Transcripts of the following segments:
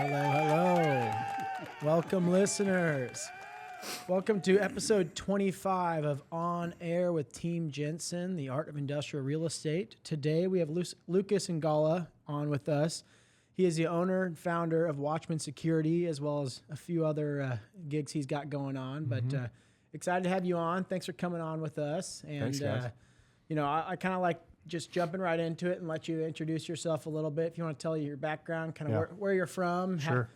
Hello. Welcome, listeners. Welcome to episode 25 of On Aire with Team Jensen, the art of industrial real estate. Today we have Lucas Ingala on with us. He is the owner and founder of Watchmen Security, as well as a few other gigs he's got going on. But excited to have you on. Thanks for coming on with us. And Thanks, guys. I kind of like just jumping right into it and let you introduce yourself a little bit. If you want to tell your background, kind of where you're from, Sure.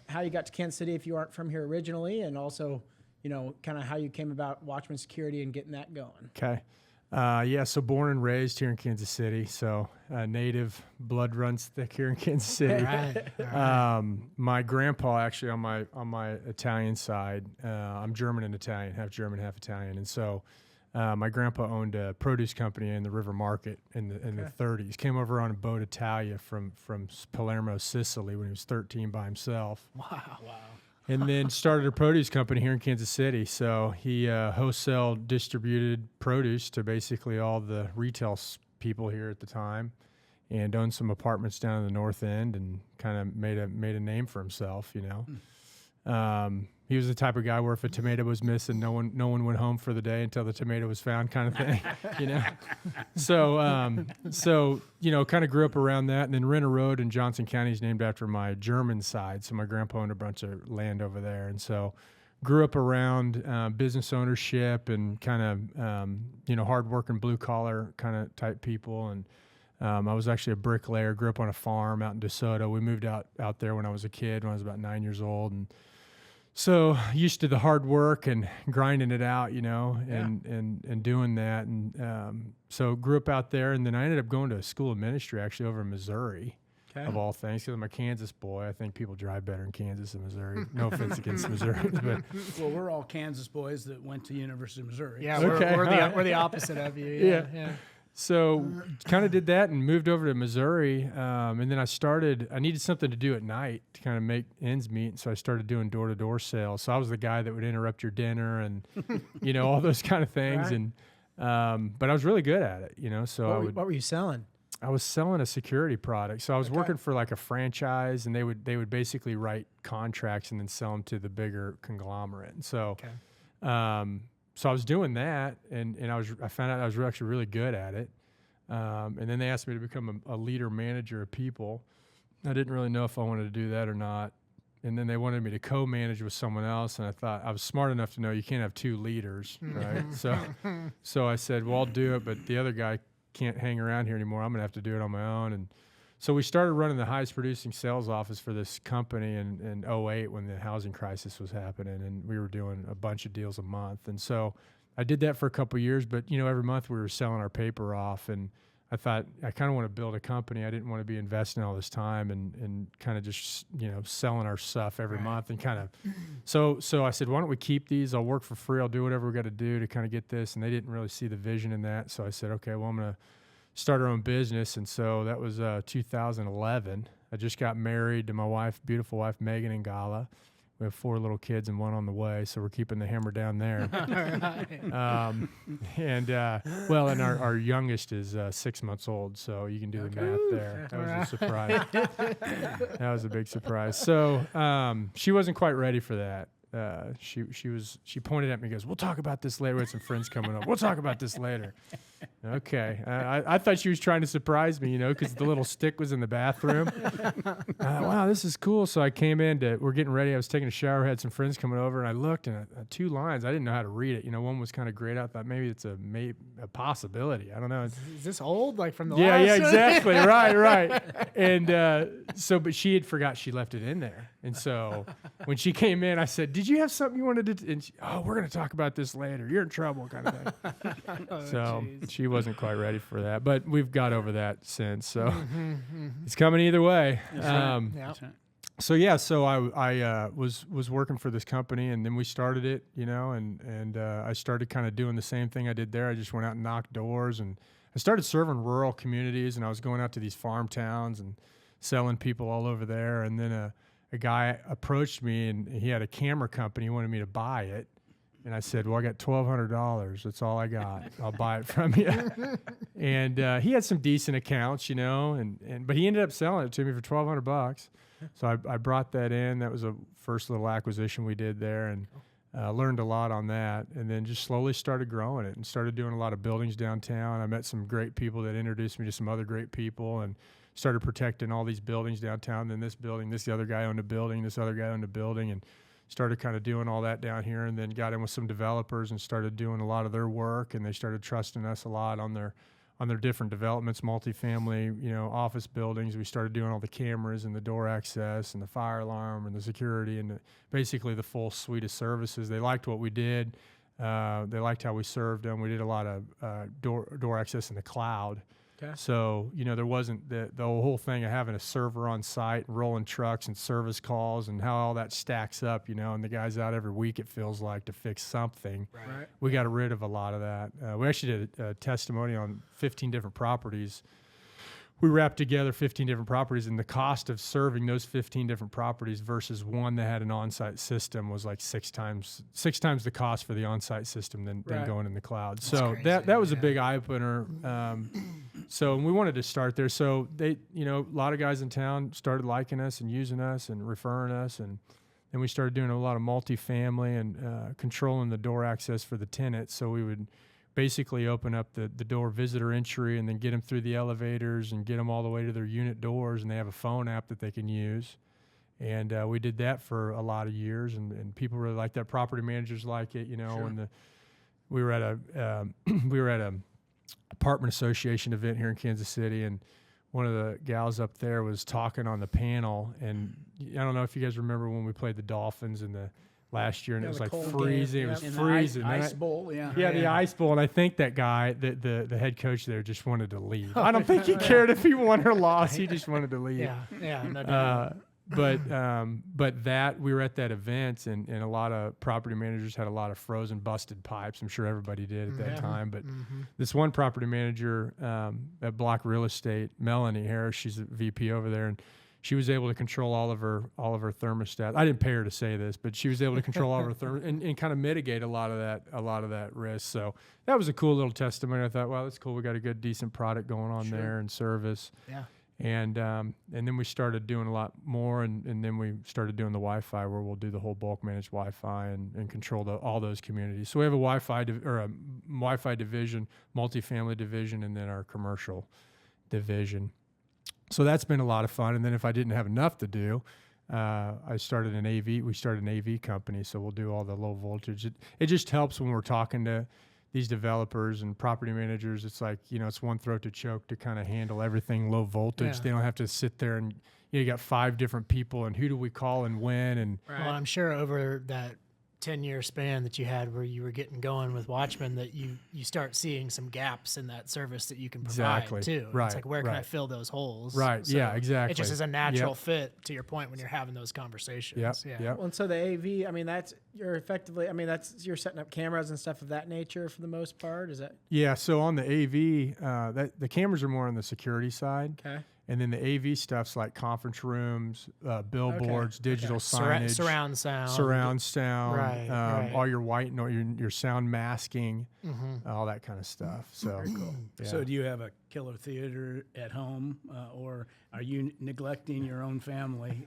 how you got to Kansas City if you aren't from here originally, and also, kind of how you came about Watchmen Security and getting that going. Okay. So born and raised here in Kansas City. So native blood runs thick here in Kansas City. Right. My grandpa actually on my Italian side, I'm German and Italian, half German, half Italian. And so my grandpa owned a produce company in the River Market in the 30s. Came over on a boat Italia from Palermo, Sicily when he was 13 by himself. Wow. And then started a produce company here in Kansas City. So he wholesale distributed produce to basically all the retail people here at the time, and owned some apartments down in the North End, and kind of made a name for himself. He was the type of guy where if a tomato was missing, no one went home for the day until the tomato was found, kind of thing. So kind of grew up around that. And then Renner Road in Johnson County is named after my German side. So my grandpa owned a bunch of land over there. And so grew up around business ownership and kind of, hardworking blue collar kind of type people. And I was actually a bricklayer, grew up on a farm out in DeSoto. We moved out there when I was a kid, when I was about 9 years old. And so used to the hard work and grinding it out, and doing that. And so grew up out there. And then I ended up going to a school of ministry actually over in Missouri, of all things, because I'm a Kansas boy. I think people drive better in Kansas than Missouri. No offense against Missouri. But well, we're all Kansas boys that went to University of Missouri. Yeah, Okay. we're the opposite of you. Yeah. So kind of did that and moved over to Missouri. And then I needed something to do at night to kind of make ends meet. So I started doing door-to-door sales. So I was the guy that would interrupt your dinner and, all those kind of things. Right. And, but I was really good at it, so What were you selling? I was selling a security product. So I was working for like a franchise, and they would basically write contracts and then sell them to the bigger conglomerate. And so, so I was doing that, and I found out I was actually really good at it. And then they asked me to become a leader manager of people. I didn't really know if I wanted to do that or not. And then they wanted me to co-manage with someone else, and I thought I was smart enough to know you can't have two leaders, right? So I said, well, I'll do it, but the other guy can't hang around here anymore. I'm going to have to do it on my own. And so we started running the highest producing sales office for this company in 2008 when the housing crisis was happening, and we were doing a bunch of deals a month. And so I did that for a couple of years, but every month we were selling our paper off, and I thought I kind of want to build a company. I didn't want to be investing all this time and kind of just selling our stuff every month, and kind of so I said, why don't we keep these? I'll work for free. I'll do whatever we got to do to kind of get this. And they didn't really see the vision in that, so I said, okay, well, I'm gonna start our own business. And so that was 2011. I just got married to my wife, beautiful wife, Megan Ingala. We have 4 little kids and 1 on the way, so we're keeping the hammer down there. And our youngest is 6 months old, so you can do the math there. That was a surprise. That was a big surprise. So she wasn't quite ready for that. She pointed at me and goes, we'll talk about this later. We had some friends coming up. We'll talk about this later. Okay. I thought she was trying to surprise me, because the little stick was in the bathroom. Wow, this is cool. So I came in we're getting ready. I was taking a shower, had some friends coming over, and I looked, and 2 lines. I didn't know how to read it. One was kind of grayed out. I thought maybe it's a possibility. I don't know. Is this old, like from the yeah, last? Yeah, exactly. Right. And but she had forgot she left it in there. And so when she came in, I said, did you have something you wanted to do? And we're going to talk about this later. You're in trouble, kind of thing. So she wasn't quite ready for that, but we've got over that since. So it's coming either way. That's right. So I was working for this company, and then we started it, and I started kind of doing the same thing I did there. I just went out and knocked doors, and I started serving rural communities, and I was going out to these farm towns and selling people all over there. And then a guy approached me, and he had a camera company. He wanted me to buy it. And I said, well, I got $1,200. That's all I got. I'll buy it from you. And he had some decent accounts, but he ended up selling it to me for $1,200. So I brought that in. That was a first little acquisition we did there, and learned a lot on that. And then just slowly started growing it and started doing a lot of buildings downtown. I met some great people that introduced me to some other great people, and started protecting all these buildings downtown. Then this building, this other guy owned a building, this other guy owned a building, and started kind of doing all that down here. And then got in with some developers and started doing a lot of their work, and they started trusting us a lot on their different developments, multifamily, office buildings. We started doing all the cameras and the door access and the fire alarm and the security and basically the full suite of services. They liked what we did. They liked how we served them. We did a lot of door access in the cloud. Okay. So, there wasn't the whole thing of having a server on site, rolling trucks and service calls, and how all that stacks up, and the guy's out every week, it feels like, to fix something. Right. We got rid of a lot of that. We actually did a testimony on 15 different properties. We wrapped together 15 different properties, and the cost of serving those 15 different properties versus one that had an on-site system was like six times the cost for the on-site system than going in the cloud. That's so crazy. that was a big eye-opener. So we wanted to start there. So they, a lot of guys in town started liking us and using us and referring us, and then we started doing a lot of multifamily and controlling the door access for the tenants. So we would basically open up the door visitor entry and then get them through the elevators and get them all the way to their unit doors, and they have a phone app that they can use. And we did that for a lot of years, and people really liked that. Property managers like it, Sure. And we were at a apartment association event here in Kansas City, and one of the gals up there was talking on the panel, and I don't know if you guys remember when we played the Dolphins in the last year, and it was like freezing. It was freezing. The ice bowl, yeah, the ice bowl. And I think that guy, the head coach there, just wanted to leave. I don't think he cared if he won or lost. He just wanted to leave. Yeah, no doubt. But that we were at that event, and a lot of property managers had a lot of frozen, busted pipes. I'm sure everybody did at that time. But this one property manager at Block Real Estate, Melanie Harris, she's a VP over there, and she was able to control all of her thermostats. I didn't pay her to say this, but she was able to control all of her and kind of mitigate a lot of that risk. So that was a cool little testimony. I thought, wow, that's cool. We got a good, decent product going on there and service. Yeah. And then we started doing a lot more, and then we started doing the Wi-Fi, where we'll do the whole bulk managed Wi-Fi and control all those communities. So we have a Wi-Fi division, multifamily division, and then our commercial division. So that's been a lot of fun. And then if I didn't have enough to do, we started an AV company. So we'll do all the low voltage. It just helps when we're talking to these developers and property managers. It's like, it's one throat to choke to kind of handle everything low voltage. Yeah. They don't have to sit there and, you got 5 different people, and who do we call and when? And well, I'm sure over that 10-year span that you had where you were getting going with Watchmen, that you start seeing some gaps in that service that you can provide too. Right. It's like, where can I fill those holes? Right. So yeah, exactly. It just is a natural fit, to your point, when you're having those conversations. Yep. Well, and so the AV, you're setting up cameras and stuff of that nature for the most part. Is that? Yeah. So on the AV, the cameras are more on the security side. Okay. And then the AV stuff's like conference rooms, billboards, digital signage, surround sound, right. All your white and your sound masking, all that kind of stuff. So very cool. Yeah. So do you have a killer theater at home, or are you neglecting your own family,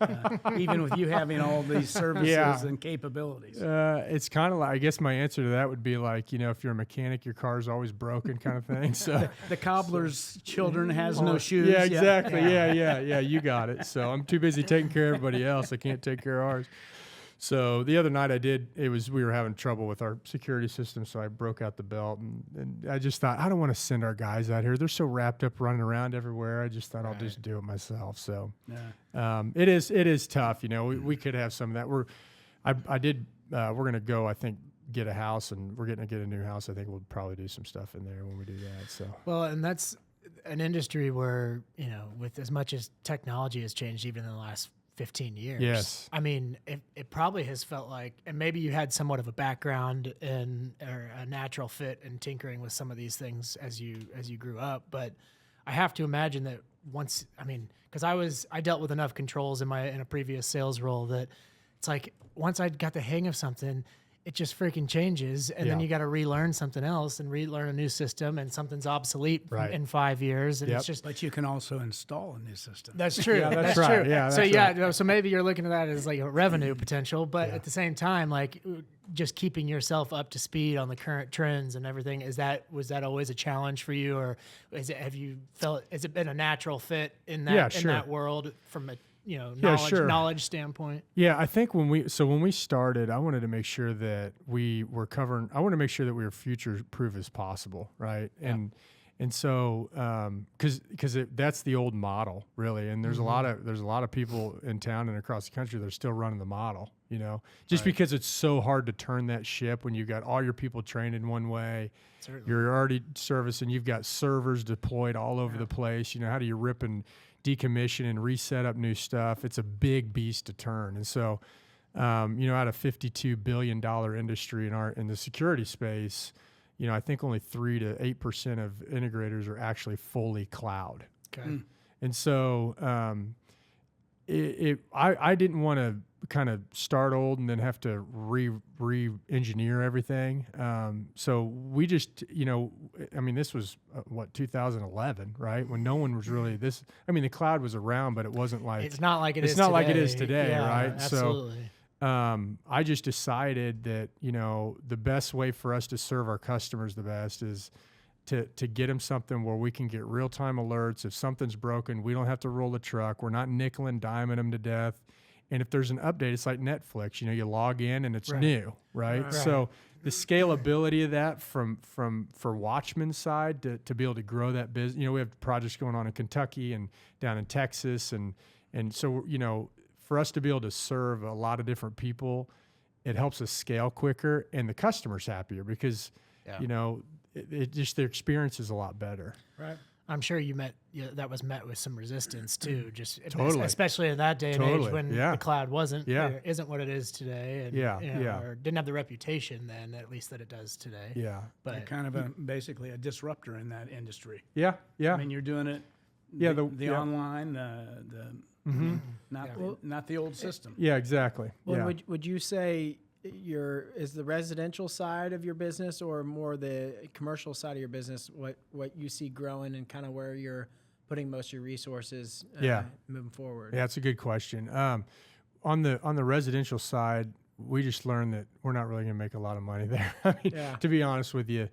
even with you having all these services and capabilities? It's kind of like, I guess my answer to that would be like, if you're a mechanic, your car's always broken, kind of thing. So the cobbler's children has no shoes. Yeah, exactly. Yeah. You got it. So I'm too busy taking care of everybody else. I can't take care of ours. So the other night we were having trouble with our security system, so I broke out the belt, and I just thought, I don't want to send our guys out here. They're so wrapped up running around everywhere. I just thought I'll just do it myself. So it is tough. We could have some of that. We're going to go, I think, get a house, and we're going to get a new house. I think we'll probably do some stuff in there when we do that. So well, and that's an industry where, with as much as technology has changed even in the last 15 years. Yes. I mean, it probably has felt like, and maybe you had somewhat of a background or a natural fit in tinkering with some of these things as you grew up, but I have to imagine that because I dealt with enough controls in a previous sales role that it's like, once I got the hang of something, it just freaking changes, and then Yeah. you got to relearn something else and relearn a new system, and something's obsolete Right. in 5 years, and Yep. it's just But you can also install a new system. that's true. Yeah, that's that's right. true. Yeah, so that's yeah, right. no, so maybe you're looking at that as like a revenue potential, but at the same time, like just keeping yourself up to speed on the current trends and everything. Was that always a challenge for you, or has it been a natural fit in that Yeah, in sure. that world from a Yeah, sure. knowledge standpoint? Yeah, I think when we started, I wanted to make sure that we were covering. I wanted to make sure that we were future proof as possible, right? And so because that's the old model, really. And there's a lot of people in town and across the country that are still running the model, just because it's so hard to turn that ship when you've got all your people trained in one way. Certainly. You're already servicing. You've got servers deployed all over the place. How do you rip and decommission and reset up new stuff? It's a big beast to turn. And so, out of $52 billion industry in the security space, I think only 3 to 8% of integrators are actually fully cloud. Okay. And so, I didn't want to kind of start old and then have to re-engineer everything. So we just, this was 2011, right? When no one was really the cloud was around, but it wasn't like, It's not like like it is today, Yeah, right? Absolutely. So, I just decided that, the best way for us to serve our customers the best is to get them something where we can get real-time alerts. If something's broken, we don't have to roll the truck. We're not nickel and diming them to death. And if there's an update, it's like Netflix. You log in and it's new, right? So the scalability of that for Watchmen's side to be able to grow that business. We have projects going on in Kentucky and down in Texas, and so for us to be able to serve a lot of different people, it helps us scale quicker, and the customer's happier because it just their experience is a lot better. Right. I'm sure that was met with some resistance too, just Totally. especially in that day and Totally. age when Yeah. the cloud wasn't Yeah. or isn't what it is today, and or didn't have the reputation then, at least that it does today. Yeah. You're But kind of basically a disruptor in that industry. Yeah. Yeah. I mean, you're doing it. Yeah, The online, not the old system. Yeah, exactly. Well, Yeah. would you say is the residential side of your business or more the commercial side of your business what you see growing and kind of where you're putting most of your resources moving forward? Yeah, that's a good question. On the residential side, we just learned that we're not really going to make a lot of money there. I mean, to be honest with you,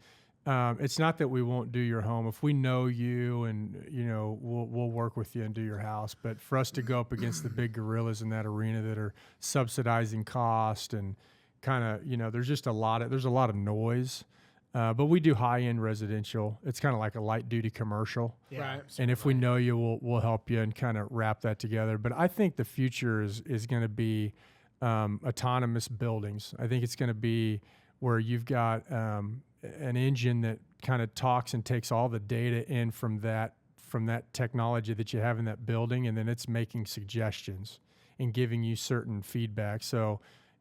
it's not that we won't do your home. If we know you and we'll work with you and do your house. But for us to go up against the big gorillas in that arena that are subsidizing cost and kind of there's just a lot of noise. But we do high end residential. It's kind of like a light duty commercial. Right. And if we know you, we'll help you and kind of wrap that together. But I think the future is going to be autonomous buildings. I think it's going to be where you've got an engine that kind of talks and takes all the data in from that technology that you have in that building, and then it's making suggestions and giving you certain feedback. So,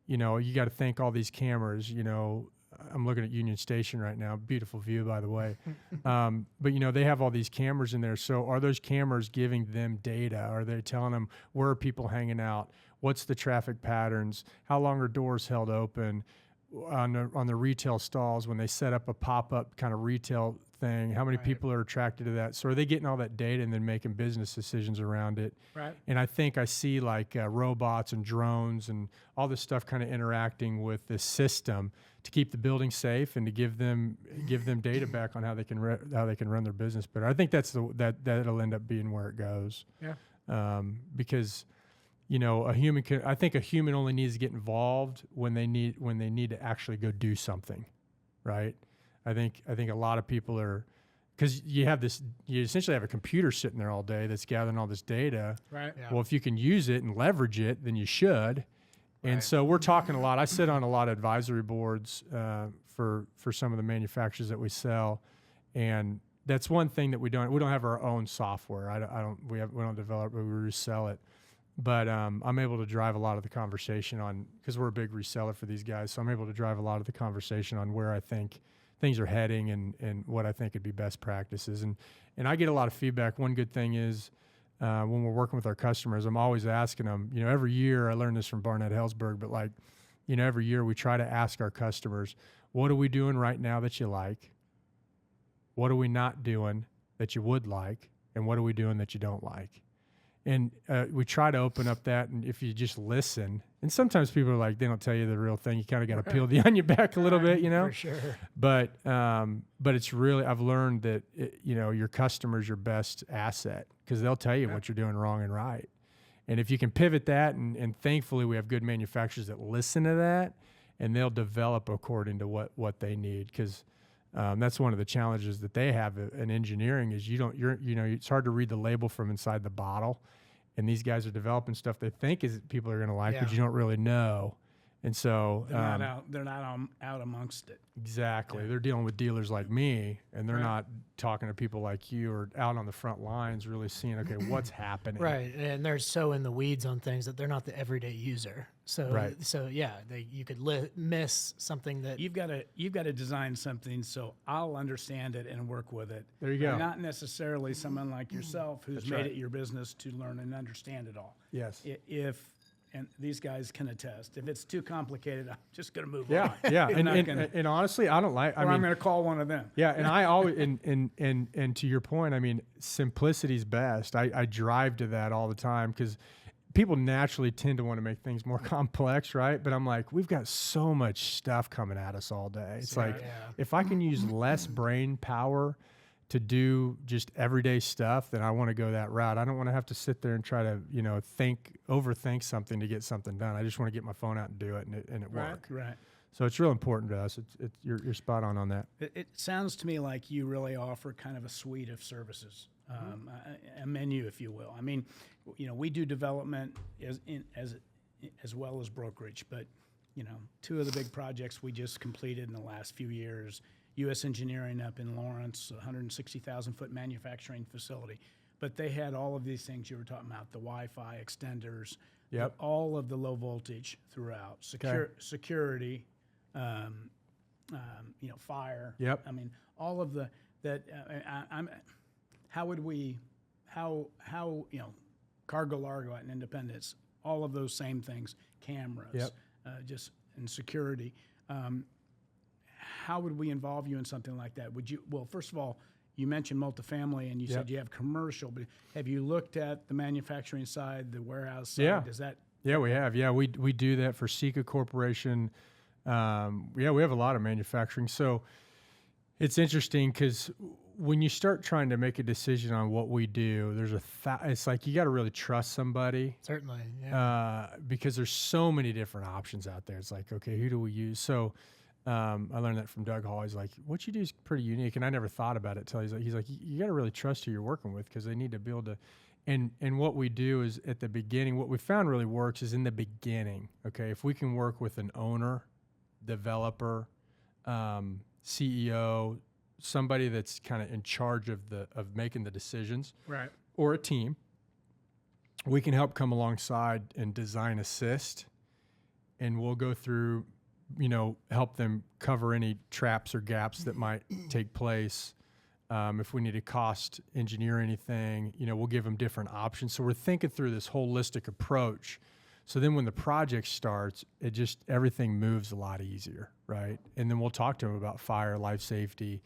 you got to think all these cameras. I'm looking at Union Station right now. Beautiful view, by the way. But they have all these cameras in there. So are those cameras giving them data? Are they telling them where are people hanging out? What's the traffic patterns? How long are doors held open? On the retail stalls, when they set up a pop-up kind of retail thing, how many people are attracted to that? So are they getting all that data and then making business decisions around it? Right. And I think I see like robots and drones and all this stuff kind of interacting with this system to keep the building safe and to give them data back on how they can run their business better. I think that'll end up being where it goes. Yeah. Because I think a human only needs to get involved when they need to actually go do something, right? I think a lot of people are, because you essentially have a computer sitting there all day that's gathering all this data. Right. Yeah. Well, if you can use it and leverage it, then you should. And so we're talking a lot. I sit on a lot of advisory boards for some of the manufacturers that we sell, and that's one thing that we don't have our own software. We don't develop it, we resell it. But I'm able to drive a lot of the conversation on, because we're a big reseller for these guys, so I'm able to drive a lot of the conversation on where I think things are heading and what I think would be best practices. And I get a lot of feedback. One good thing is when we're working with our customers, I'm always asking them, every year, I learned this from Barnett Hellsberg, but like every year we try to ask our customers, what are we doing right now that you like? What are we not doing that you would like? And what are we doing that you don't like? And we try to open up that, and if you just listen, and sometimes people are like, they don't tell you the real thing. You kind of got to peel the onion back a little bit, For sure. But it's really, I've learned that your customer's your best asset, because they'll tell you what you're doing wrong and right. And if you can pivot that, and thankfully we have good manufacturers that listen to that, and they'll develop according to what they need, because that's one of the challenges that they have in engineering is it's hard to read the label from inside the bottle. And these guys are developing stuff they think people are going to like, but you don't really know. And so they're not out amongst it. Exactly. Yeah. They're dealing with dealers like me, and they're not talking to people like you or out on the front lines really seeing, okay, what's happening. Right. And they're so in the weeds on things that they're not the everyday user. So, you could miss something that you've got to design something so I'll understand it and work with it. There you go. And not necessarily someone like yourself who's made it your business to learn and understand it all. Yes. And these guys can attest. If it's too complicated, I'm just going to move on. Yeah. And honestly, I don't like. I'm going to call one of them. Yeah. And I always and to your point, I mean, simplicity's best. I drive to that all the time, because people naturally tend to want to make things more complex, right? But I'm like, we've got so much stuff coming at us all day. It's if I can use less brain power to do just everyday stuff, then I want to go that route. I don't want to have to sit there and try to, overthink something to get something done. I just want to get my phone out and do it, and it work. Right. So it's real important to us. You're spot on that. It sounds to me like you really offer kind of a suite of services, a menu, if you will. I mean, we do development as well as brokerage, but two of the big projects we just completed in the last few years. U.S. Engineering up in Lawrence, 160,000-foot manufacturing facility. But they had all of these things you were talking about, the Wi-Fi extenders, all of the low voltage throughout, security, fire. Yep. I mean, all of Cargo Largo at Independence, all of those same things, cameras, just in security. How would we involve you in something like that? First of all, you mentioned multifamily, and you said you have commercial, but have you looked at the manufacturing side, the warehouse side? Yeah, we have. Yeah, we do that for Sika Corporation. We have a lot of manufacturing. So it's interesting, because when you start trying to make a decision on what we do, it's like you got to really trust somebody. Certainly, because there's so many different options out there. It's like, okay, who do we use? So I learned that from Doug Hall. He's like, what you do is pretty unique, and I never thought about it till he's like, you got to really trust who you're working with, because they need to be able to. And what we do is at the beginning, what we found really works is in the beginning. Okay, if we can work with an owner, developer, CEO, somebody that's kind of in charge of making the decisions, right, or a team, we can help come alongside and design assist, and we'll go through, help them cover any traps or gaps that might take place. If we need to cost engineer anything, we'll give them different options. So we're thinking through this holistic approach. So then when the project starts, everything moves a lot easier, right? And then we'll talk to them about fire, life safety.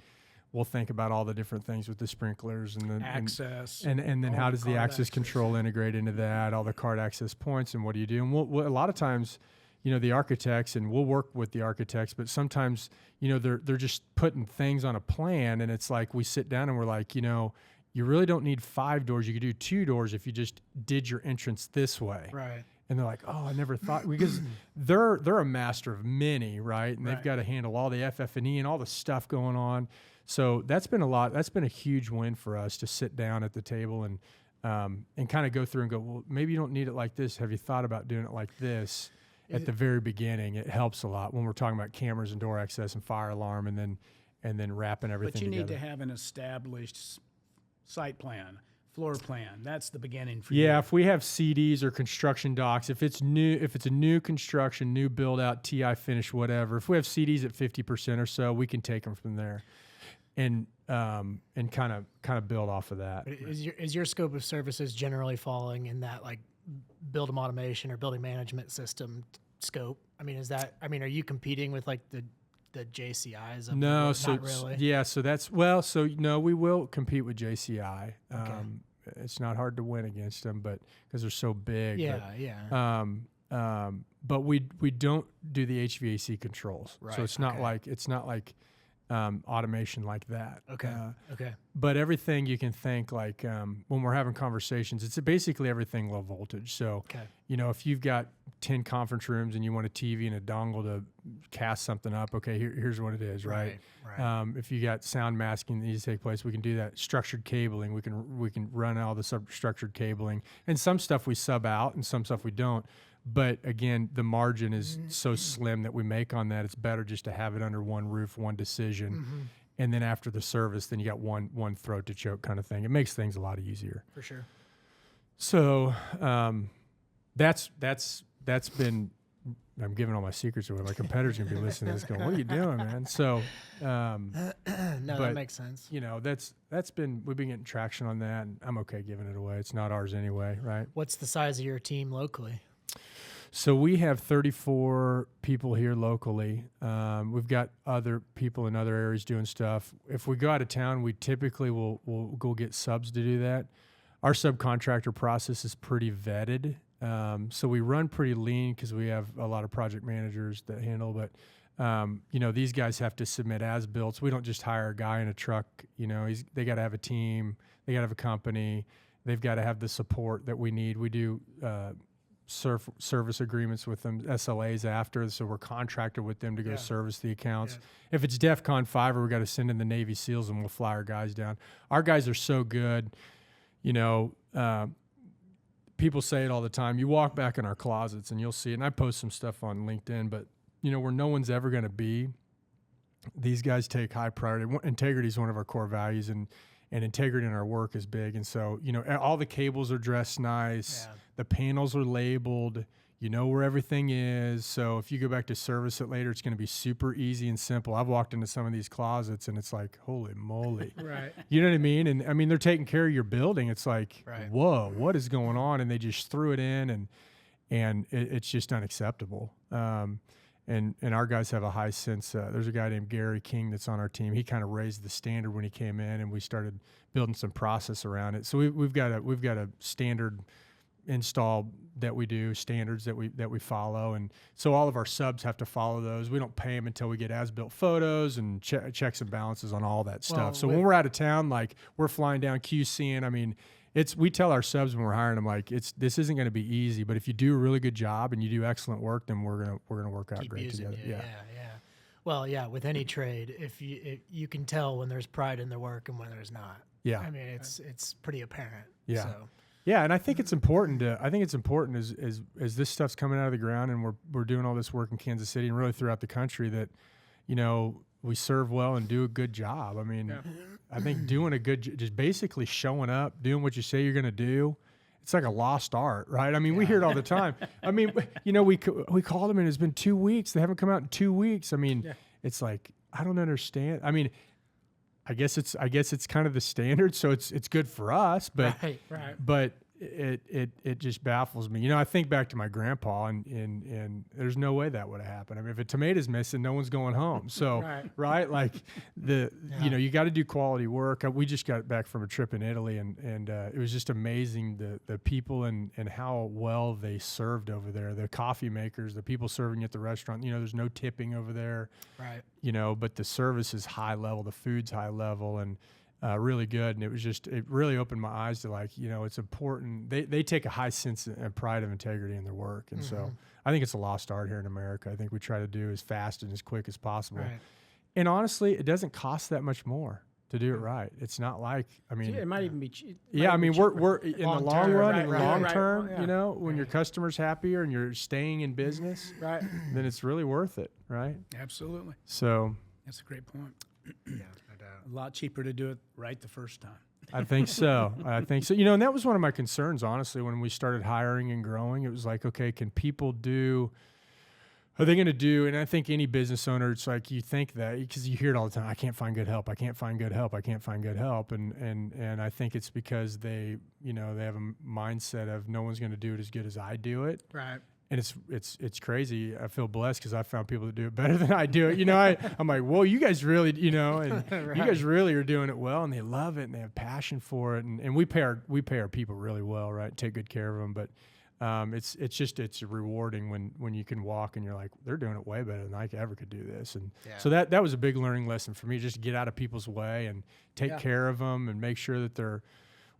We'll think about all the different things with the sprinklers and the access, and then how does the access control integrate into that? All the card access points, and what do you do? And we'll a lot of times, the architects, and we'll work with the architects, but sometimes, they're just putting things on a plan, and it's like we sit down and we're like, you really don't need 5 doors. You could do 2 doors if you just did your entrance this way. Right. And they're like, oh, I never thought, because they're a master of many, right? And they've got to handle all the FF&E and all the stuff going on. So that's been a huge win for us to sit down at the table and kind of go through and go, well, maybe you don't need it like this. Have you thought about doing it like this? At the very beginning, it helps a lot when we're talking about cameras and door access and fire alarm, and then wrapping everything together. But you need to have an established site plan, floor plan. That's the beginning for you. Yeah, if we have CDs or construction docs, if it's a new construction, new build out, TI finish, whatever, if we have CDs at 50% or so, we can take them from there. And kind of build off of that. Is your scope of services generally falling in that, like, build-em automation or building management system scope? I mean, are you competing with like the JCIs? Of No, not really. Yeah, so we will compete with JCI. Okay. It's not hard to win against them, but because they're so big. Yeah. But we don't do the HVAC controls, Right, so it's not like automation like that. Okay. Okay. But everything you can think like when we're having conversations, it's basically everything low voltage. So, Okay. if you've got 10 conference rooms and you want a TV and a dongle to cast something up, okay, here's what it is, right? Right. If you got sound masking that needs to take place, we can do that. Structured cabling, we can run all the structured cabling, and some stuff we sub out and some stuff we don't. But again, the margin is so slim that we make on that. It's better just to have it under one roof, one decision. And then after the service, then you got one throat to choke kind of thing. It makes things a lot easier. For sure. So that's been, I'm giving all my secrets away. My competitors going to be listening to this going, what are you doing, man? So, that makes sense. we've been getting traction on that, and I'm okay giving it away. It's not ours anyway, right? What's the size of your team locally? So we have 34 people here locally. We've got other people in other areas doing stuff. If we go out of town, we typically will go get subs to do that. Our subcontractor process is pretty vetted. So we run pretty lean because we have a lot of project managers that handle, but these guys have to submit as-built. We don't just hire a guy in a truck. They got to have a team. They got to have a company. They've got to have the support that we need. We do service agreements with them, SLAs after, so we're contracted with them to go service the accounts. Yeah. If it's DEFCON 5, we got to send in the Navy SEALs and we'll fly our guys down. Our guys are so good. People say it all the time. You walk back in our closets and you'll see it, and I post some stuff on LinkedIn, but where no one's ever going to be, these guys take high priority. Integrity is one of our core values, and integrity in our work is big. And so, all the cables are dressed nice. Yeah. The panels are labeled. You know where everything is. So if you go back to service it later, it's going to be super easy and simple. I've walked into some of these closets and it's like, holy moly. Right. You know what I mean? And I mean, they're taking care of your building. It's like, whoa, what is going on? And they just threw it in, and it's just unacceptable. And our guys have a high sense. There's a guy named Gary King that's on our team. He kind of raised the standard when he came in, and we started building some process around it. So we've got a standard install that we do, standards that we follow, and so all of our subs have to follow those. We don't pay them until we get as-built photos and checks and balances on all that stuff. So when we're out of town, like we're flying down QCing, I mean, we tell our subs when we're hiring them, like this isn't going to be easy, but if you do a really good job and you do excellent work, then we're gonna work out great together. Yeah. Well, yeah, with any trade, if you can tell when there's pride in their work and when there's not. Yeah. I mean, it's pretty apparent. Yeah. So. Yeah, and I think it's important as this stuff's coming out of the ground, and we're doing all this work in Kansas City and really throughout the country, that we serve well and do a good job. I mean, I think doing just basically showing up, doing what you say you're going to do, it's like a lost art, right? I mean, we hear it all the time. I mean, we called them and it's been 2 weeks. They haven't come out in 2 weeks. I mean, It's like, I don't understand. I mean, I guess it's kind of the standard, so it's good for us, but but it just baffles me. I think back to my grandpa, and there's no way that would have happened. I mean, if a tomato's missing, no one's going home. So right, like you got to do quality work. We just got back from a trip in Italy, and it was just amazing the people and how well they served over there. The coffee makers, the people serving at the restaurant. There's no tipping over there. Right. But the service is high level, the food's high level, and really good. And it really opened my eyes to it's important. They take a high sense and pride of integrity in their work. And so I think it's a lost art here in America. I think we try to do as fast and as quick as possible. Right. And honestly, it doesn't cost that much more to do it right. It's not like, I mean, it might even be cheap. Yeah, I mean, we're in the long run, in the long term, when your customer's happier and you're staying in business, then it's really worth it, right? Absolutely. So that's a great point. Yeah, no doubt. A lot cheaper to do it right the first time. I think so. And that was one of my concerns, honestly, when we started hiring and growing. It was like, okay, can people are they going to do, and I think any business owner, it's like you think that, because you hear it all the time, I can't find good help. I can't find good help. I can't find good help. And I think it's because they have a mindset of no one's going to do it as good as I do it. Right. And it's crazy. I feel blessed because I found people that do it better than I do it. I'm like, whoa, you guys really, and Right. you guys really are doing it well, and they love it and they have passion for it, and we pay our people really well, right? Take good care of them, but it's rewarding when you can walk and you're like, they're doing it way better than I ever could do this, and so that was a big learning lesson for me, just to get out of people's way and take care of them and make sure that they're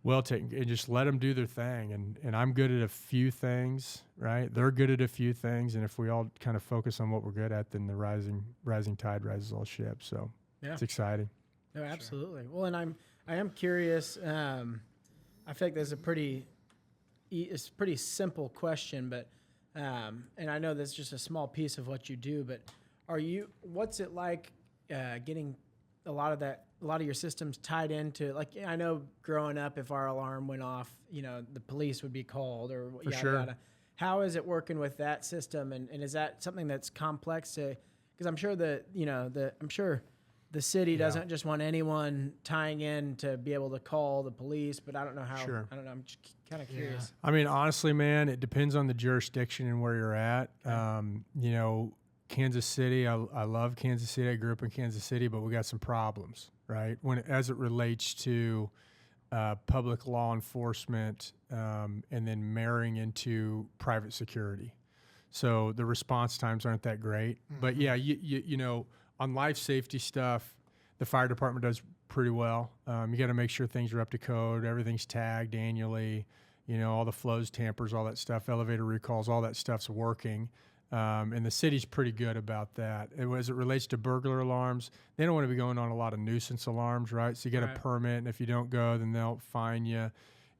well taken, and just let them do their thing. And I'm good at a few things, right? They're good at a few things, and if we all kind of focus on what we're good at, then the rising tide rises all ships. So it's exciting. No, absolutely. Well, and I am curious. I feel like there's it's a pretty simple question, but and I know that's just a small piece of what you do. But what's it like getting a lot of your systems tied into, like, I know growing up, if our alarm went off, the police would be called, or For sure. yada. How is it working with that system, and is that something that's complex to? Because I'm sure the city doesn't just want anyone tying in to be able to call the police, but I don't know how. Sure. I don't know. I'm just kind of curious. I mean, honestly, man, it depends on the jurisdiction and where you're at. Kansas City, I love Kansas City. I grew up in Kansas City, but we got some problems, right? As it relates to public law enforcement, and then marrying into private security. So the response times aren't that great. Mm-hmm. But yeah, on life safety stuff, the fire department does pretty well. You got to make sure things are up to code. Everything's tagged annually. All the flows, tampers, all that stuff, elevator recalls, all that stuff's working. And the city's pretty good about that. As it relates to burglar alarms, they don't want to be going on a lot of nuisance alarms, right? So you get a permit, and if you don't go, then they'll fine you.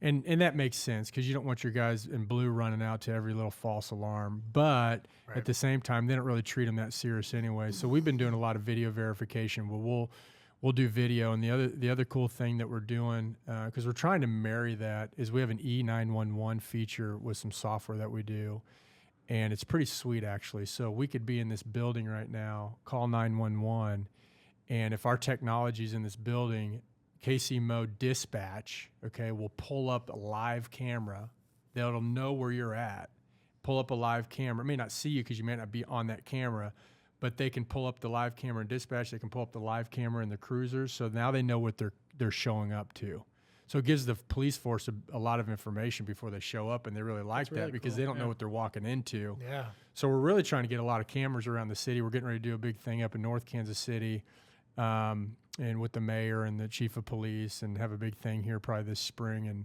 And that makes sense, because you don't want your guys in blue running out to every little false alarm. But at the same time, they don't really treat them that serious anyway. So we've been doing a lot of video verification. We'll do video, and the other cool thing that we're doing, because we're trying to marry that, is we have an E911 feature with some software that we do. And it's pretty sweet, actually. So we could be in this building right now, call 911, and if our technology's in this building, KC mode dispatch, will pull up a live camera. That'll know where you're at. Pull up a live camera. It may not see you because you may not be on that camera, but they can pull up the live camera and dispatch. They can pull up the live camera in the cruisers. So now they know what they're showing up to. So it gives the police force a lot of information before they show up, and they really like that because they don't know what they're walking into. Yeah. So we're really trying to get a lot of cameras around the city. We're getting ready to do a big thing up in North Kansas City, and with the mayor and the chief of police, and have a big thing here probably this spring,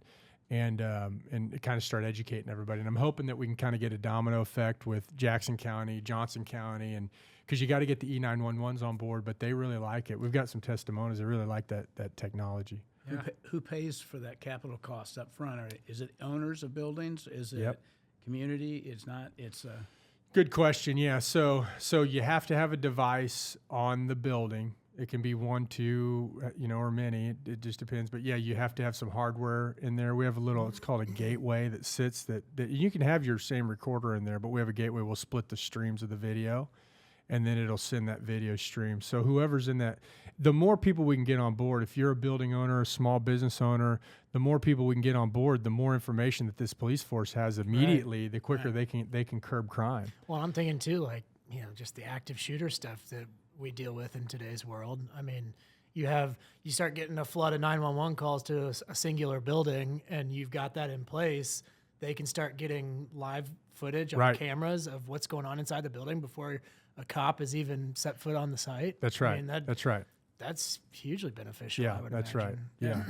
and kind of start educating everybody. And I'm hoping that we can kind of get a domino effect with Jackson County, Johnson County, and because you got to get the E911s on board, but they really like it. We've got some testimonies. They really like that technology. Yeah. Who pays for that capital cost up front? Is it owners of buildings? Is it community? It's not. It's good question. Yeah. So you have to have a device on the building. It can be one, two, or many. It just depends. But yeah, you have to have some hardware in there. We have it's called a gateway that sits that you can have your same recorder in there, but we have a gateway. We'll split the streams of the video, and then it'll send that video stream. So whoever's in that, the more people we can get on board, if you're a building owner, a small business owner, the more people we can get on board, the more information that this police force has immediately, the quicker they can curb crime. Well, I'm thinking too, just the active shooter stuff that we deal with in today's world. I mean, you start getting a flood of 911 calls to a singular building, and you've got that in place. They can start getting live footage on cameras of what's going on inside the building before a cop has even set foot on the site. That's right. That's right. That's hugely beneficial. Yeah, I would that's imagine. right. Yeah.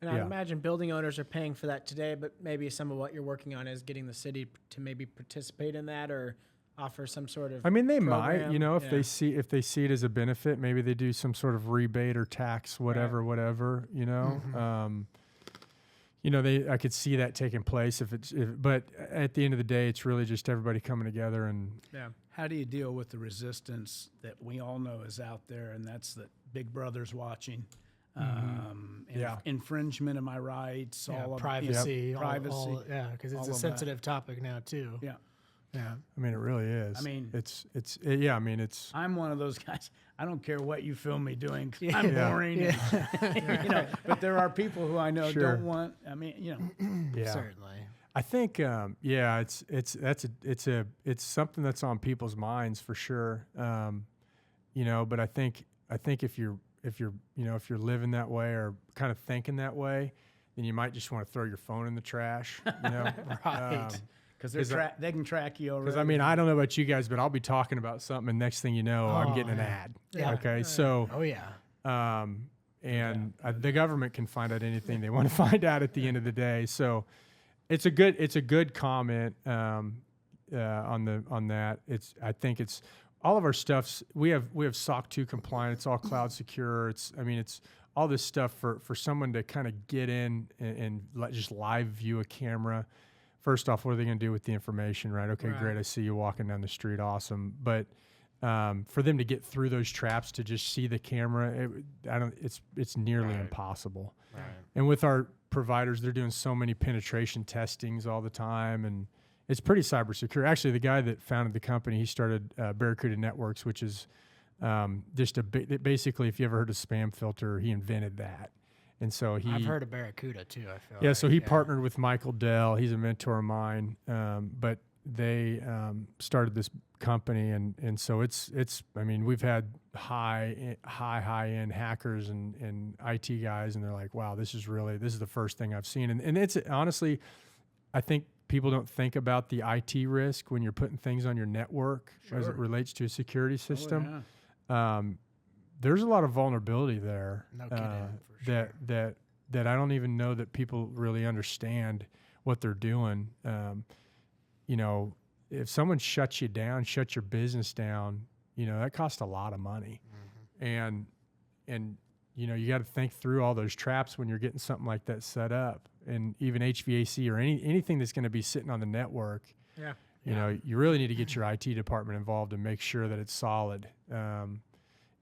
And I imagine building owners are paying for that today, but maybe some of what you're working on is getting the city to maybe participate in that or offer some sort of. I mean, they program. might, if they see it as a benefit, maybe they do some sort of rebate or tax, whatever. Mm-hmm. I could see that taking place but at the end of the day, it's really just everybody coming together and. Yeah. How do you deal with the resistance that we all know is out there, and that's that Big Brother's watching, infringement of my rights, all of privacy, privacy, because it's a sensitive topic now too. Yeah. Yeah, I mean, it really is. I mean, it's. I'm one of those guys. I don't care what you film me doing. I'm boring. Yeah. But there are people who I know don't want. I mean, Yeah. Certainly. I think, it's something that's on people's minds for sure. But I think if you're living that way or kind of thinking that way, then you might just want to throw your phone in the trash, Right. Because they can track you already. Because I don't know about you guys, but I'll be talking about something, and next thing you know, I'm getting an ad. Yeah. Okay, so the government can find out anything they want to find out at the end of the day. So it's a good comment on that. I think it's all of our stuff's we have SOC 2 compliant. It's all cloud secure. It's all this stuff for someone to kind of get in and just live view a camera. First off, what are they going to do with the information, right? Okay, great. I see you walking down the street. Awesome. But for them to get through those traps to just see the camera, it's nearly impossible. Right. And with our providers, they're doing so many penetration testings all the time, and it's pretty cyber secure. Actually, the guy that founded the company, he started Barracuda Networks, which is basically, if you ever heard of spam filter, he invented that. And so I've heard of Barracuda too. I feel. Yeah, so he partnered with Michael Dell. He's a mentor of mine, but they started this company, and so it's. We've had high end hackers and IT guys, and they're like, wow, this is the first thing I've seen, and it's honestly, I think people don't think about the IT risk when you're putting things on your network as it relates to a security system. Oh, yeah. There's a lot of vulnerability there. No kidding, for sure. that I don't even know that people really understand what they're doing. If someone shuts you down, shuts your business down, that costs a lot of money. Mm-hmm. And you got to think through all those traps when you're getting something like that set up. And even HVAC or anything that's going to be sitting on the network. Yeah. You really need to get your IT department involved and make sure that it's solid.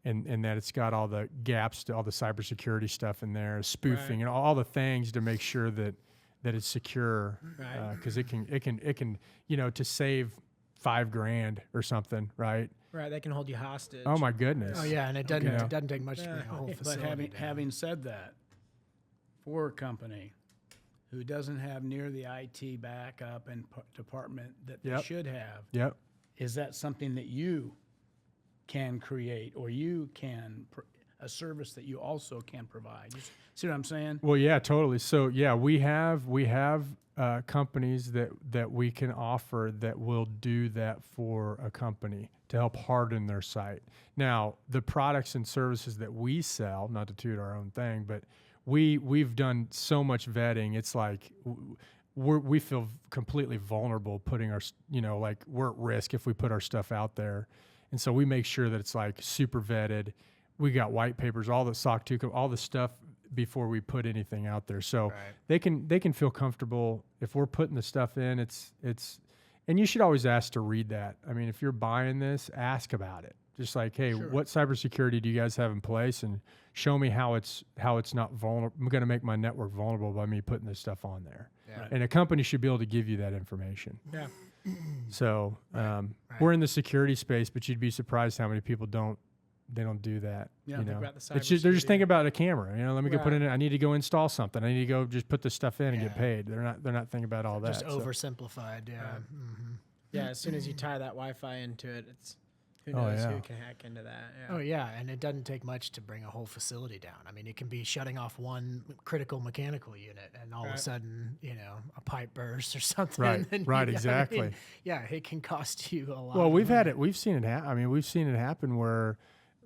And that it's got all the gaps, all the cybersecurity stuff in there, spoofing, and all the things to make sure that it's secure. Because it can to save $5,000 or something, right? Right, they can hold you hostage. Oh my goodness. Oh yeah, and it doesn't take much to bring a whole facility. But having said that, for a company who doesn't have near the IT backup and department that they should have, is that something that you can create, or you can a service that you also can provide? You see what I'm saying? Well, yeah, totally. So yeah, we have companies that we can offer that will do that for a company to help harden their site. Now, the products and services that we sell, not to toot our own thing, but we've done so much vetting. It's like we feel completely vulnerable putting our, we're at risk if we put our stuff out there. And so we make sure that it's like super vetted. We got white papers, all the SOC 2, all the stuff before we put anything out there. So they can feel comfortable if we're putting the stuff in. It's and you should always ask to read that. If you're buying this, ask about it. Just like, hey, what cybersecurity do you guys have in place, and show me how it's not vulnerable. I'm going to make my network vulnerable by me putting this stuff on there. Yeah. And a company should be able to give you that information. Yeah. So we're in the security space, but you'd be surprised how many people don't do that. Yeah, think about the they're just thinking about a camera. Let me go put in it. I need to go install something. I need to go just put the stuff in and get paid. They're not thinking about all that. Just oversimplified. Yeah. Mm-hmm. Yeah. As soon as you tie that Wi-Fi into it, it's who knows who can hack into that. Yeah. Oh yeah, and it doesn't take much to bring a whole facility down. It can be shutting off one critical mechanical unit, and all of a sudden, a pipe bursts or something. Right. Right. Exactly. It can cost you a lot. Well, we've had it. We've seen it happen. We've seen it happen where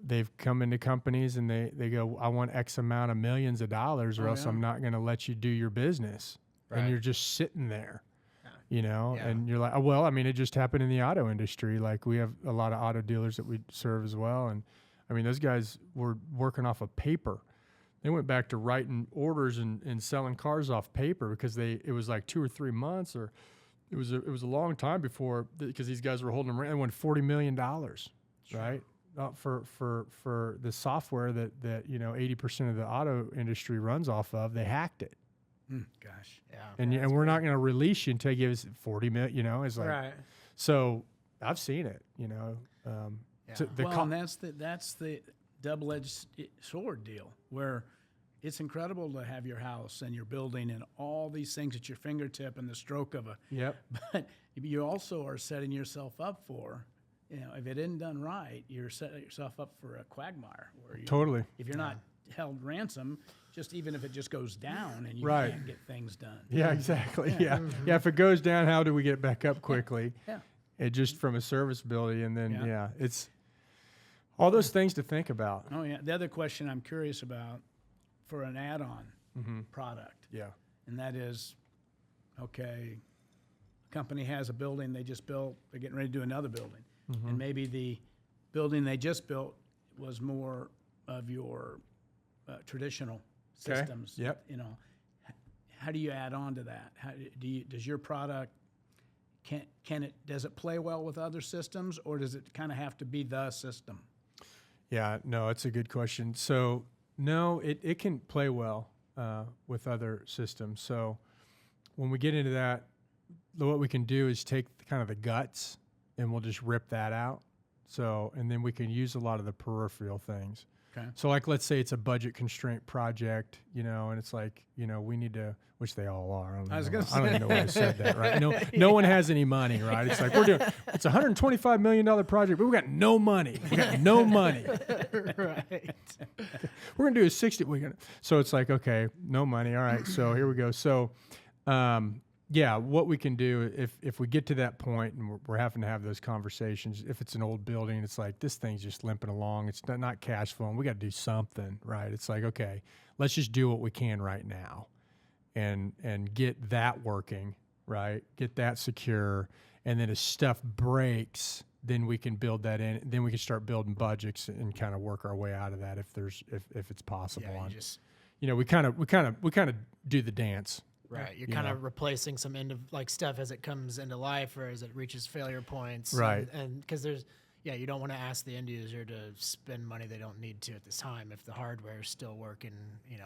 they've come into companies and they go, I want X amount of millions of dollars, or else I'm not going to let you do your business. Right. And you're just sitting there. And you're like, oh, well, it just happened in the auto industry. Like, we have a lot of auto dealers that we serve as well. And those guys were working off of paper. They went back to writing orders and selling cars off paper because it was like 2 or 3 months, or it was a long time before, because these guys were holding them. They won $40 million, right? For the software that 80% of the auto industry runs off of. They hacked it. Gosh. Yeah. And we're not going to release you until you give us 40 million, it's like, right. So I've seen it, and that's the double-edged sword deal, where it's incredible to have your house and your building and all these things at your fingertip and the stroke of a. Yep. But you also are setting yourself up for, if it isn't done right, you're setting yourself up for a quagmire. Where Totally. If you're not held ransom, just even if it just goes down and you Right. can't get things done. Yeah, exactly. Yeah. Yeah. If it goes down, how do we get back up quickly? Yeah. It just from a serviceability, and then Yeah. it's all those things to think about. Oh yeah. The other question I'm curious about for an add-on product, Yeah. and that is, okay, company has a building they just built, they're getting ready to do another building, and maybe the building they just built was more of your traditional Okay. systems. Yep. How do you add on to that? How does your product does it play well with other systems, or does it kind of have to be the system? Yeah, no, it's a good question. So, no, it can play well with other systems. So, when we get into that, what we can do is take kind of the guts and we'll just rip that out. So, and then we can use a lot of the peripheral things. Okay. So, like, let's say it's a budget constraint project, and it's like, we need to, which they all are. I don't even know why I said that, right? No one has any money, right? It's like it's a $125 million project, but we got no money. We got no money. Right. We're going to do a 60. So it's like, okay, no money. All right. So here we go. So, yeah, what we can do if we get to that point and we're having to have those conversations, if it's an old building, it's like this thing's just limping along. It's not cash flowing. We got to do something, right? It's like, okay, let's just do what we can right now and get that working, right? Get that secure. And then as stuff breaks, then we can build that in. Then we can start building budgets and kind of work our way out of that if it's possible. Yeah, we kind of do the dance. Right, you're kind of replacing some stuff as it comes into life or as it reaches failure points. Right. And because you don't want to ask the end user to spend money they don't need to at this time if the hardware is still working,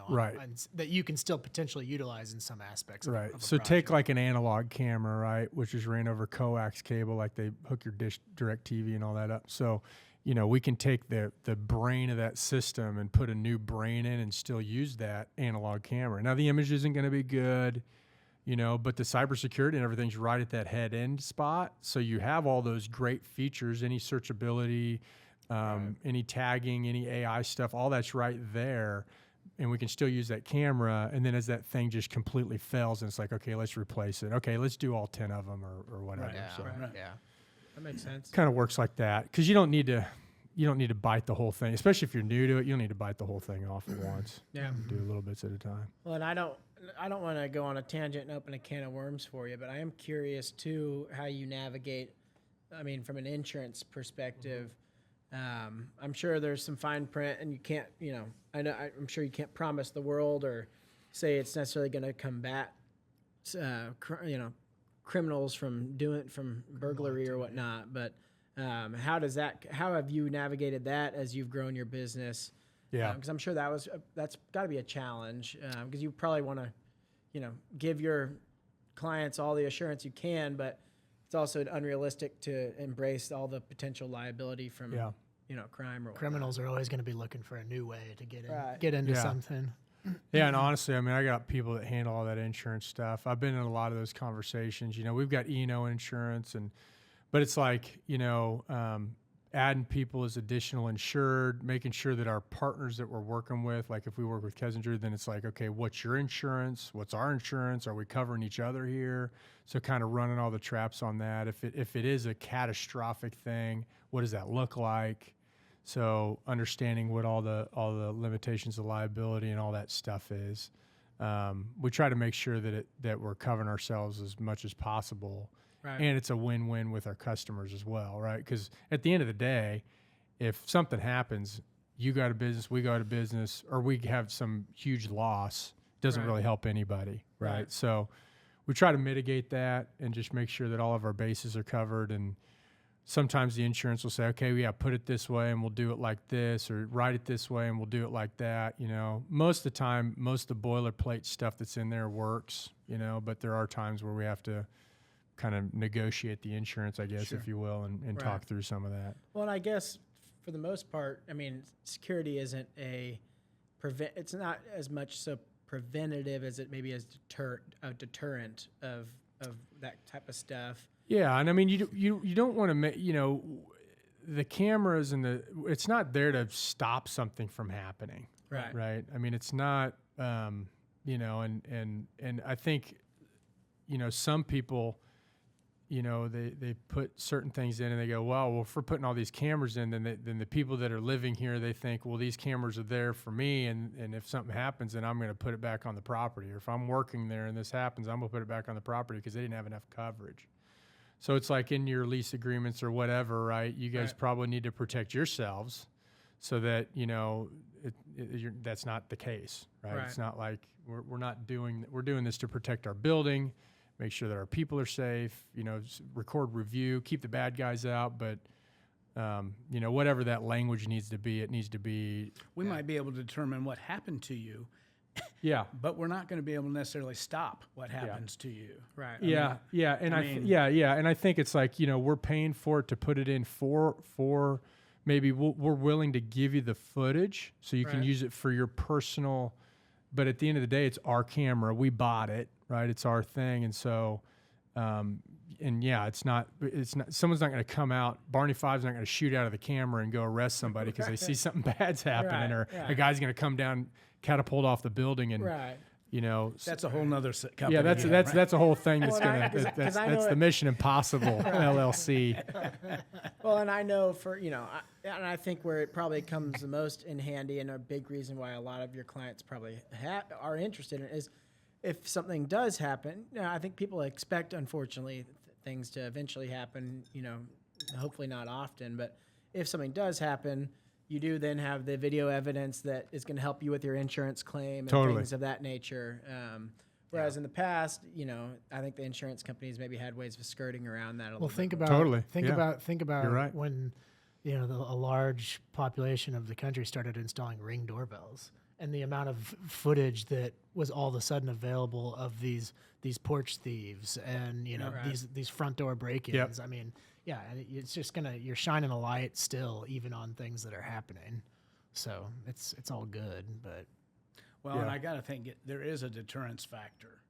Right. and that you can still potentially utilize in some aspects. Right. Of a So project. take like an analog camera, right, which is ran over coax cable, like they hook your dish direct TV and all that up. So, we can take the brain of that system and put a new brain in and still use that analog camera. Now the image isn't going to be good, but the cybersecurity and everything's right at that head end spot. So you have all those great features, any searchability, any tagging, any AI stuff, all that's right there. And we can still use that camera. And then as that thing just completely fails and it's like, okay, let's replace it. Okay, let's do all 10 of them or whatever. Right. So Yeah. That makes sense. kind of works like that because you don't need to bite the whole thing, especially if you're new to it. You don't need to bite the whole thing off at once. Yeah. Do little bits at a time. Well, and I don't want to go on a tangent and open a can of worms for you, but I am curious too how you navigate. I mean, from an insurance perspective, I'm sure there's some fine print, and you can't, I'm sure you can't promise the world or say it's necessarily going to combat, criminals from burglary or whatnot. But how have you navigated that as you've grown your business? Yeah. Because I'm sure that's got to be a challenge because you probably want to, give your clients all the assurance you can, but it's also unrealistic to embrace all the potential liability from, crime or whatnot. Criminals are always going to be looking for a new way to Right. get into Yeah. something. Yeah, and honestly, I mean, I got people that handle all that insurance stuff. I've been in a lot of those conversations. We've got E&O insurance, but it's like, adding people as additional insured, making sure that our partners that we're working with, like if we work with Kessinger, then it's like, okay, what's your insurance? What's our insurance? Are we covering each other here? So kind of running all the traps on that. If it is a catastrophic thing, what does that look like? So understanding what all the limitations of liability and all that stuff is. We try to make sure that we're covering ourselves as much as possible. Right. And it's a win-win with our customers as well, right? Because at the end of the day, if something happens, you go out of business, we go out of business, or we have some huge loss, doesn't really help anybody, right? So we try to mitigate that and just make sure that all of our bases are covered. And sometimes the insurance will say, okay, yeah, put it this way and we'll do it like this, or write it this way and we'll do it like that. Most of the time, most of the boilerplate stuff that's in there works, but there are times where we have to kind of negotiate the insurance, I guess, if you will, and talk through some of that. Well, and I guess for the most part, I mean, security isn't a it's not as much so preventative as it maybe is a deterrent of that type of stuff. Yeah, and I mean, you don't want to make, the cameras and it's not there to stop something from happening. Right. Right. I mean, it's not, and I think, some people, they put certain things in and they go, well, if we're putting all these cameras in, then the people that are living here, they think, well, these cameras are there for me. And if something happens, then I'm going to put it back on the property. Or if I'm working there and this happens, I'm going to put it back on the property because they didn't have enough coverage. So it's like in your lease agreements or whatever, right? You guys probably need to protect yourselves so that, that's not the case, right? It's not like we're doing this to protect our building, make sure that our people are safe, record review, keep the bad guys out. But, whatever that language needs to be, it needs to be. We might be able to determine what happened to you. Yeah. But we're not going to be able to necessarily stop what happens to you. Right. And I think it's like, we're paying for it to put it in for maybe we're willing to give you the footage so you can use it for your personal, but at the end of the day, it's our camera. We bought it, right? It's our thing. And so, it's not, someone's not going to come out. Barney Five's not going to shoot out of the camera and go arrest somebody because they see something bad's happening or a guy's going to come down, catapult off the building and, that's a whole nother company. Yeah, that's a whole thing that's that's the Mission Impossible LLC. Well, and I know and I think where it probably comes the most in handy, and a big reason why a lot of your clients probably are interested in it is if something does happen. I think people expect, unfortunately, things to eventually happen. Hopefully not often, but if something does happen, you do then have the video evidence that is going to help you with your insurance claim and things of that nature. Whereas in the past, I think the insurance companies maybe had ways of skirting around that a little bit. Think about You're right. when a large population of the country started installing Ring doorbells, and the amount of footage that was all of a sudden available of these porch thieves and these front door break-ins. Yep. I mean, it's just you're shining a light still, even on things that are happening. So it's all good, but. Well, and I got to think there is a deterrence factor,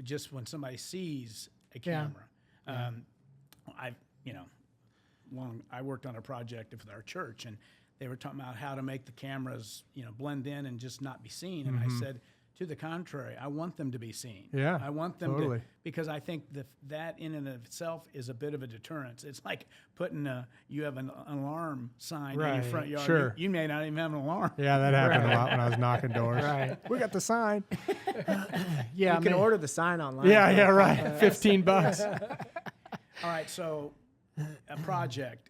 just when somebody sees a camera. I worked on a project with our church, and they were talking about how to make the cameras, blend in and just not be seen. And I said, to the contrary, I want them to be seen. Yeah, I want them to, because I think that in and of itself is a bit of a deterrence. It's like putting you have an alarm sign in your front yard. Sure. You may not even have an alarm. Yeah, that happened a lot when I was knocking doors. Right. We got the sign. You can order the sign online. Yeah, right. $15. All right, so a project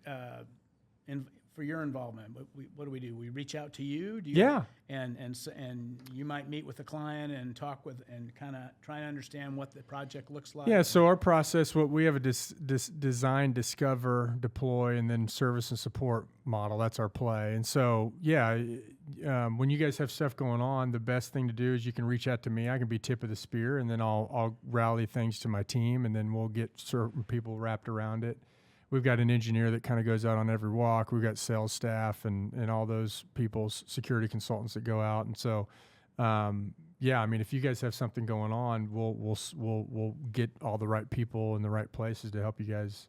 for your involvement, what do? We reach out to you? And you might meet with the client and talk with and kind of try to understand what the project looks like. Yeah, so our process, we have a design, discover, deploy, and then service and support model. That's our play. And so, when you guys have stuff going on, the best thing to do is you can reach out to me. I can be tip of the spear, and then I'll rally things to my team, and then we'll get certain people wrapped around it. We've got an engineer that kind of goes out on every walk. We've got sales staff and all those people's security consultants that go out. And so, if you guys have something going on, we'll get all the right people in the right places to help you guys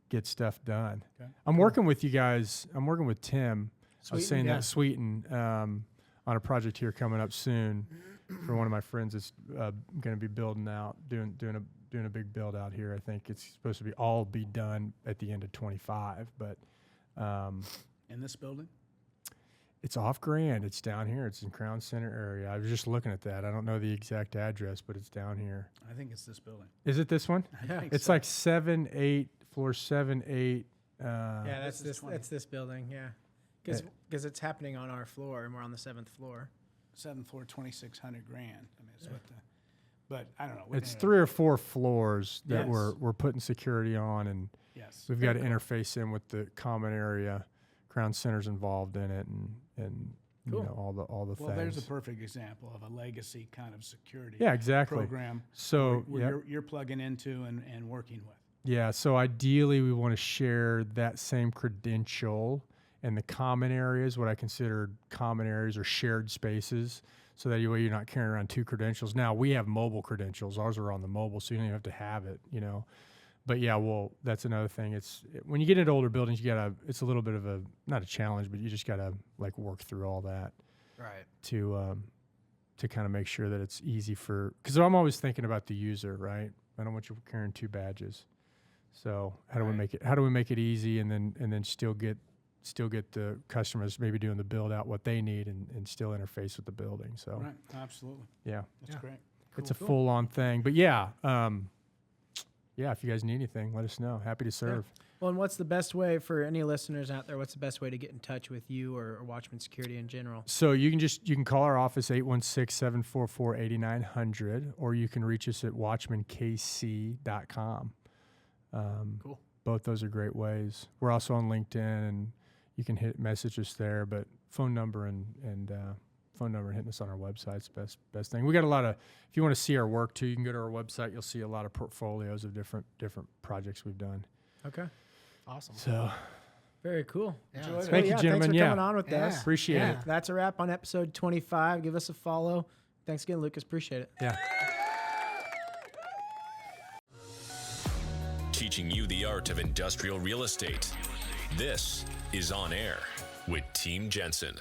get stuff done. Okay. I'm working with you guys. I'm working with Tim. I was saying that Sweeten on a project here coming up soon for one of my friends that's going to be building out, doing a big build out here. I think it's supposed to be done at the end of 25, but in this building, it's off Grand. It's down here. It's in Crown Center area. I was just looking at that. I don't know the exact address, but it's down here. I think it's this building. Is it this one? I think it's so. like 7, 8, floor 7, 8. That's this building. Yeah, because it's happening on our floor, and we're on the 7th floor. 7th floor, $2,600 grand. I mean, it's what the. But I don't know. It's 3 or 4 floors that we're putting security on, and we've got to interface in with the common area. Crown Center's involved in it, and all the things. Well, there's a perfect example of a legacy kind of security program. So where you're plugging into and working with. Yeah. So ideally, we want to share that same credential and the common areas, what I consider common areas or shared spaces, so that way you're not carrying around 2 credentials. Now, we have mobile credentials. Ours are on the mobile, so you don't even have to have it, you know. But yeah, well, that's another thing. When you get into older buildings, it's a little bit of not a challenge, but you just gotta like work through all that. Right. To kind of make sure that it's easy because I'm always thinking about the user, right? I don't want you carrying 2 badges. So how do we make it easy and then still get the customers maybe doing the build out what they need and still interface with the building. So Right, absolutely. Yeah. That's great. It's a full on thing. But yeah, if you guys need anything, let us know. Happy to serve. Yeah. Well, and what's the best way for any listeners out there? What's the best way to get in touch with you or Watchmen Security in general? So you can call our office 816-744-8900, or you can reach us at watchmankc.com. Cool. Both those are great ways. We're also on LinkedIn, and you can message us there. But phone number and hitting us on our website's best thing. We got a lot of. If you want to see our work too, you can go to our website. You'll see a lot of portfolios of different projects we've done. Okay. Awesome. So, very cool. Yeah, thank you, gentlemen. Thanks for coming on with Yeah. us. Appreciate it. That's a wrap on episode 25. Give us a follow. Thanks again, Lucas. Appreciate it. Yeah. Teaching you the art of industrial real estate. This is On Air with Team Jensen.